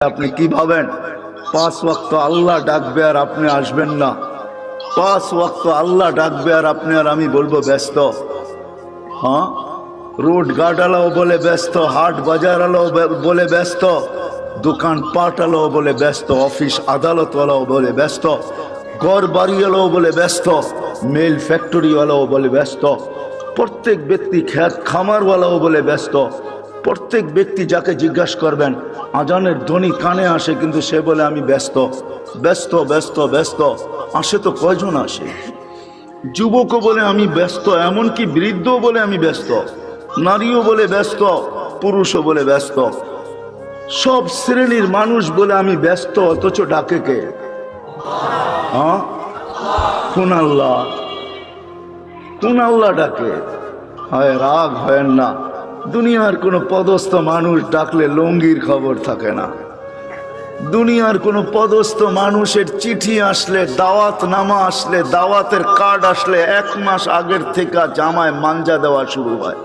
আপনি কি ভাবেন 5 ওয়াক্ত আল্লাহ ডাকবে আর আপনি আসবেন না? 5 ওয়াক্ত আল্লাহ ডাকবে আর আপনি আর আমি বলবো ব্যস্ত? হ্যাঁ, রোড গার্ডওয়ালাও বলে ব্যস্ত, হাট বাজারওয়ালাও বলে ব্যস্ত, দোকান পাটওয়ালাও বলে ব্যস্ত, অফিস আদালতওয়ালাও বলে ব্যস্ত, ঘর বাড়িওয়ালাও বলে ব্যস্ত, মেল ফ্যাক্টরিওয়ালাও বলে ব্যস্ত, প্রত্যেক ব্যক্তি খেত খামারওয়ালাও বলে ব্যস্ত। প্রত্যেক ব্যক্তি যাকে জিজ্ঞাসা করবেন আজানের ধ্বনি কানে আসে, কিন্তু সে বলে আমি ব্যস্ত ব্যস্ত ব্যস্ত ব্যস্ত। আসে তো কয়জন আসে? যুবকও বলে আমি ব্যস্ত, এমনকি বৃদ্ধও বলে আমি ব্যস্ত, নারীও বলে ব্যস্ত, পুরুষও বলে ব্যস্ত, সব শ্রেণীর মানুষ বলে আমি ব্যস্ত। অথচ ডাকে কে? হ্যাঁ, কোন আল্লাহ? কোন আল্লাহ ডাকে? হয় রাগ হয় না, দুনিয়ার কোনো পদস্থ মানুষ ডাকলে লঙ্গির খবর থাকে না। দুনিয়ার কোনো পদস্থ মানুষের চিঠি আসলে, দাওয়াত নামা আসলে, দাওয়াতের কার্ড আসলে 1 মাস আগের থেকে জামায় মাঞ্জা দেওয়া শুরু হয়।